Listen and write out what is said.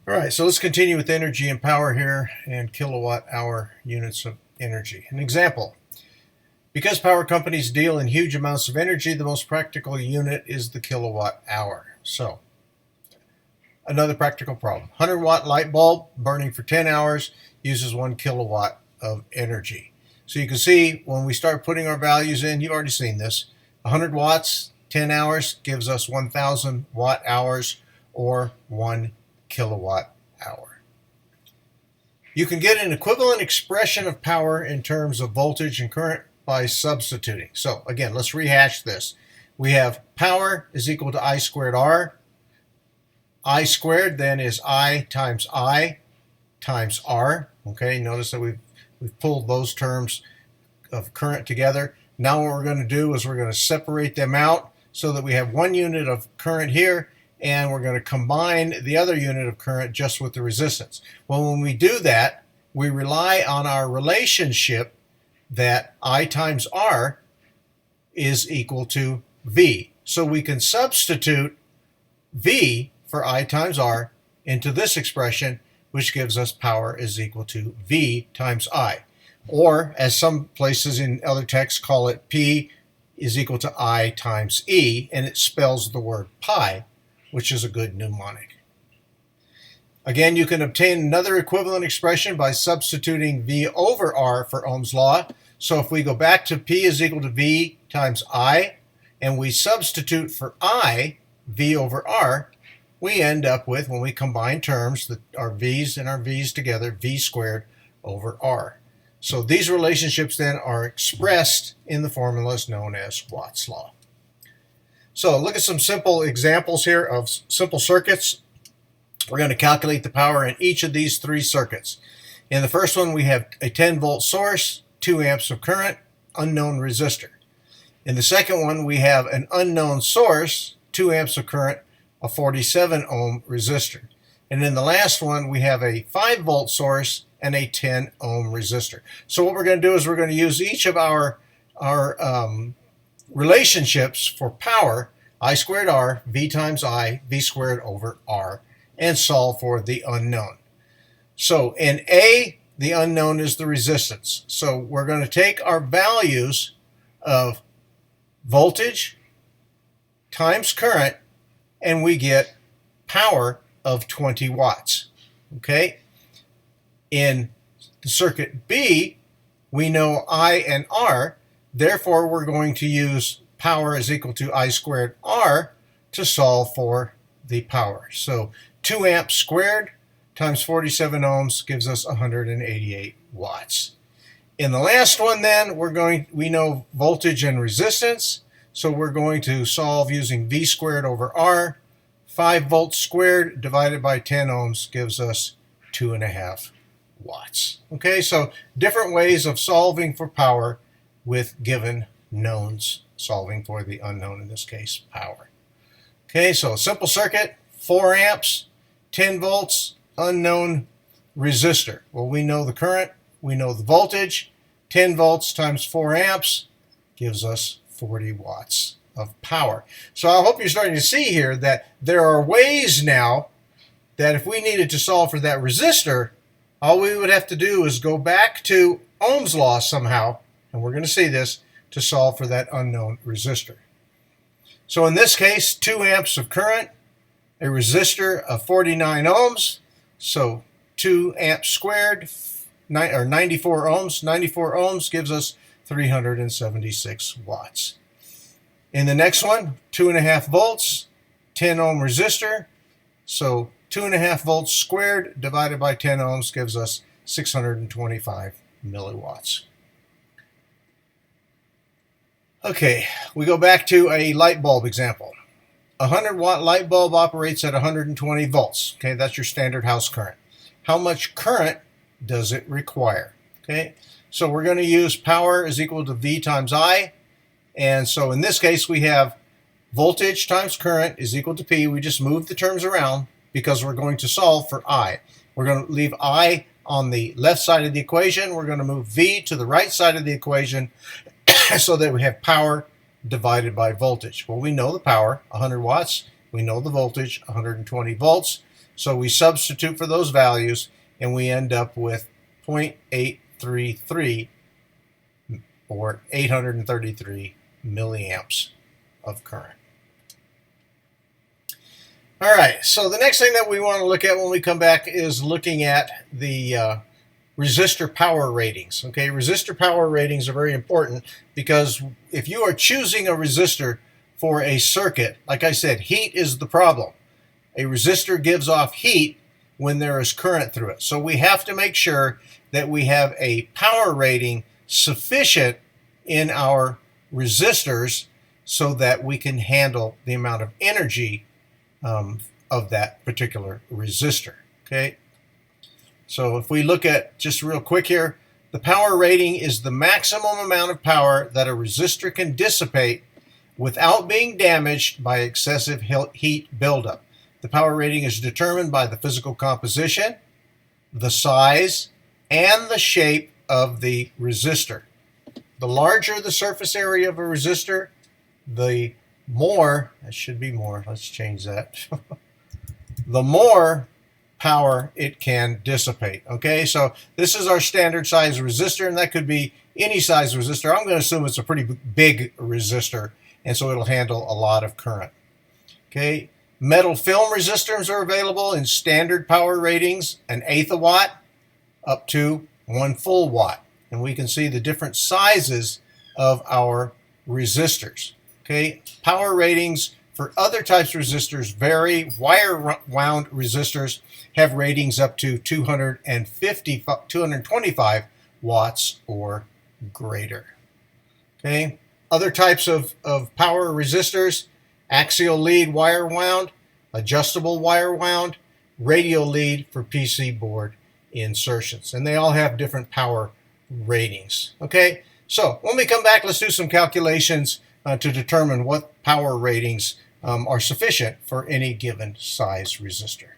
All right, so let's continue with energy and power here and kilowatt hour units of energy. An example, because power companies deal in huge amounts of energy, the most practical unit is the kilowatt hour. So, another practical problem. 100-watt light bulb burning for 10 hours uses 1 kilowatt of energy. So you can see when we start putting our values in, you've already seen this, 100 watts, 10 hours gives us 1,000 watt hours or 1 kilowatt hour. You can get an equivalent expression of power in terms of voltage and current by substituting. So again, let's rehash this. We have power is equal to I squared R. I squared then is I times R. Okay, notice that we've pulled those terms of current together. Now what we're going to do is we're going to separate them out so that we have 1 unit of current here, and we're going to combine the other unit of current just with the resistance. Well, when we do that, we rely on our relationship that I times R is equal to V. So we can substitute V for I times R into this expression, which gives us power is equal to V times I. Or, as some places in other texts call it, P is equal to I times E, and it spells the word pi, which is a good mnemonic. Again, you can obtain another equivalent expression by substituting V over R for Ohm's law. So if we go back to P is equal to V times I, and we substitute for I, V over R, we end up with, when we combine terms, our V's and our V's together, V squared over R. So these relationships then are expressed in the formulas known as Watt's law. So look at some simple examples here of simple circuits. We're going to calculate the power in each of these 3 circuits. In the first one, we have a 10-volt source, 2 amps of current, unknown resistor. In the second one, we have an unknown source, 2 amps of current, a 47-ohm resistor. And in the last one, we have a 5-volt source and a 10-ohm resistor. So what we're going to do is we're going to use each of our relationships for power, I squared R, V times I, V squared over R, and solve for the unknown. So in A, the unknown is the resistance. So we're going to take our values of voltage times current, and we get power of 20 watts. Okay? In the circuit B, we know I and R. Therefore, we're going to use power is equal to I squared R to solve for the power. So 2 amps squared times 47 ohms gives us 188 watts. In the last one then, we know voltage and resistance, so we're going to solve using V squared over R. 5 volts squared divided by 10 ohms gives us 2.5 watts. Okay, so different ways of solving for power with given knowns, solving for the unknown, in this case, power. Okay, so simple circuit, 4 amps, 10 volts, unknown resistor. Well, we know the current, we know the voltage. 10 volts times 4 amps gives us 40 watts of power. So I hope you're starting to see here that there are ways now that if we needed to solve for that resistor, all we would have to do is go back to Ohm's law somehow, and we're going to see this, to solve for that unknown resistor. So in this case, 2 amps of current, a resistor of 49 ohms, so 2 amps squared, 94 ohms. 94 ohms gives us 376 watts. In the next one, 2.5 volts, 10 ohm resistor, so 2.5 volts squared divided by 10 ohms gives us 625 milliwatts. Okay, we go back to a light bulb example. A 100-watt light bulb operates at 120 volts. Okay, that's your standard house current. How much current does it require? Okay, so we're going to use power is equal to V times I. And so in this case, we have voltage times current is equal to P. We just move the terms around because we're going to solve for I. We're going to leave I on the left side of the equation. We're going to move V to the right side of the equation so that we have power divided by voltage. Well, we know the power, 100 watts. We know the voltage, 120 volts. So we substitute for those values and we end up with 0.833 or 833 milliamps of current. All right, so the next thing that we want to look at when we come back is looking at the resistor power ratings. Okay, resistor power ratings are very important because if you are choosing a resistor for a circuit, like I said, heat is the problem. A resistor gives off heat when there is current through it. So we have to make sure that we have a power rating sufficient in our resistors so that we can handle the amount of energy of that particular resistor. Okay, so if we look at just real quick here, the power rating is the maximum amount of power that a resistor can dissipate without being damaged by excessive heat buildup. The power rating is determined by the physical composition, the size, and the shape of the resistor. The larger the surface area of a resistor, the more, that should be more, let's change that, the more power it can dissipate. Okay, so this is our standard size resistor, and that could be any size resistor. I'm going to assume it's a pretty big resistor, and so it'll handle a lot of current. Okay, metal film resistors are available in standard power ratings, 1/8 a watt up to 1 full watt. And we can see the different sizes of our resistors. Okay, power ratings for other types of resistors vary. Wire wound resistors have ratings up to 225 watts or greater. Okay, other types of power resistors: axial lead wire wound, adjustable wire wound, radial lead for PC board insertions. And they all have different power ratings. Okay, so when we come back, let's do some calculations to determine what power ratings are sufficient for any given size resistor.